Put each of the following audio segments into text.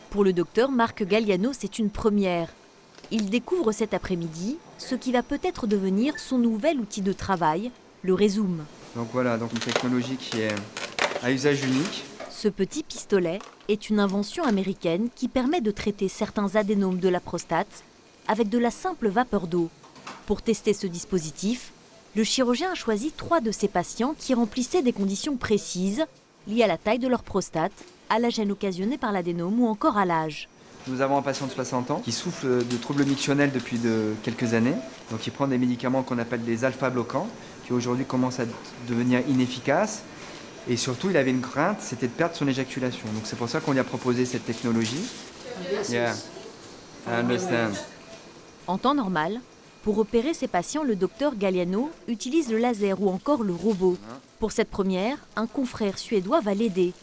Pour le docteur Marc Galliano, c'est une première. Il découvre cet après-midi ce qui va peut-être devenir son nouvel outil de travail, le Rezum. Donc voilà, donc une technologie qui est à usage unique. Ce petit pistolet est une invention américaine qui permet de traiter certains adénomes de la prostate avec de la simple vapeur d'eau. Pour tester ce dispositif, le chirurgien a choisi 3 de ses patients qui remplissaient des conditions précises liées à la taille de leur prostate, à la gêne occasionnée par l'adénome ou encore à l'âge. Nous avons un patient de 60 ans qui souffre de troubles mictionnels depuis quelques années. Donc il prend des médicaments qu'on appelle des alpha-bloquants qui aujourd'hui commencent à devenir inefficaces. Et surtout, il avait une crainte, c'était de perdre son éjaculation. Donc c'est pour ça qu'on lui a proposé cette technologie. Yeah, I understand. En temps normal, pour opérer ses patients, le docteur Galliano utilise le laser ou encore le robot. Pour cette première, un confrère suédois va l'aider.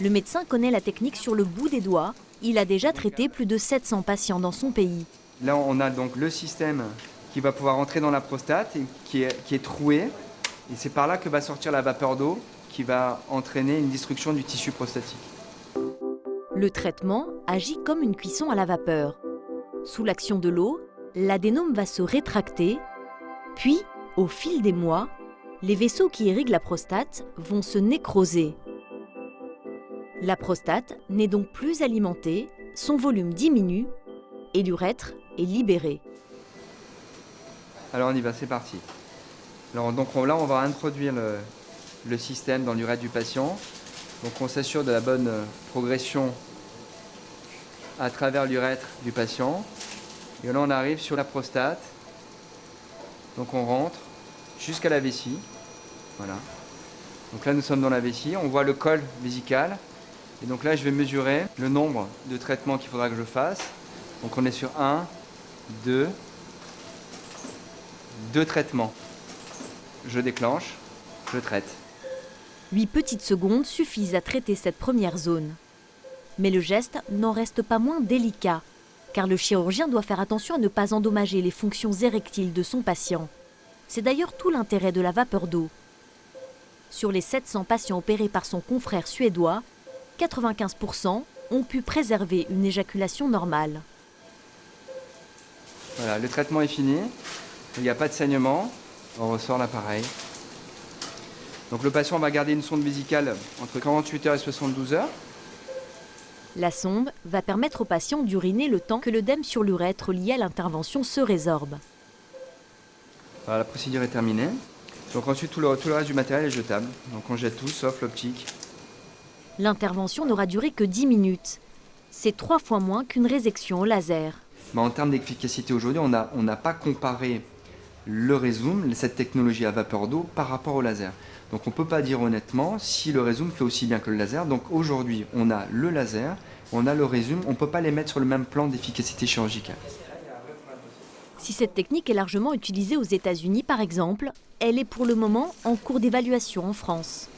Le médecin connaît la technique sur le bout des doigts. Il a déjà traité plus de 700 patients dans son pays. Là, on a donc le système qui va pouvoir entrer dans la prostate et qui est troué. Et c'est par là que va sortir la vapeur d'eau qui va entraîner une destruction du tissu prostatique. Le traitement agit comme une cuisson à la vapeur. Sous l'action de l'eau, l'adénome va se rétracter, puis, au fil des mois, les vaisseaux qui irriguent la prostate vont se nécroser. La prostate n'est donc plus alimentée, son volume diminue et l'urètre est libéré. Alors on y va, c'est parti. Alors, donc là, on va introduire le système dans l'urètre du patient. Donc on s'assure de la bonne progression à travers l'urètre du patient. Et là, on arrive sur la prostate. Donc on rentre jusqu'à la vessie. Voilà. Donc là, nous sommes dans la vessie. On voit le col vésical. Et donc là, je vais mesurer le nombre de traitements qu'il faudra que je fasse. Donc on est sur 1, 2 traitements. Je déclenche, je traite. 8 petites secondes suffisent à traiter cette première zone. Mais le geste n'en reste pas moins délicat, car le chirurgien doit faire attention à ne pas endommager les fonctions érectiles de son patient. C'est d'ailleurs tout l'intérêt de la vapeur d'eau. Sur les 700 patients opérés par son confrère suédois, 95% ont pu préserver une éjaculation normale. Voilà, le traitement est fini. Il n'y a pas de saignement. On ressort l'appareil. Donc le patient va garder une sonde vésicale entre 48 heures et 72 heures. La sonde va permettre au patient d'uriner le temps que l'œdème sur l'urètre lié à l'intervention se résorbe. Voilà, la procédure est terminée. Donc ensuite, tout le reste du matériel est jetable. Donc on jette tout, sauf l'optique. L'intervention n'aura duré que 10 minutes. C'est 3 fois moins qu'une résection au laser. Mais en termes d'efficacité aujourd'hui, on n'a pas comparé le Rezum, cette technologie à vapeur d'eau, par rapport au laser. Donc on ne peut pas dire honnêtement si le Rezum fait aussi bien que le laser. Donc aujourd'hui, on a le laser, on a le Rezum, on ne peut pas les mettre sur le même plan d'efficacité chirurgicale. Si cette technique est largement utilisée aux États-Unis par exemple, elle est pour le moment en cours d'évaluation en France.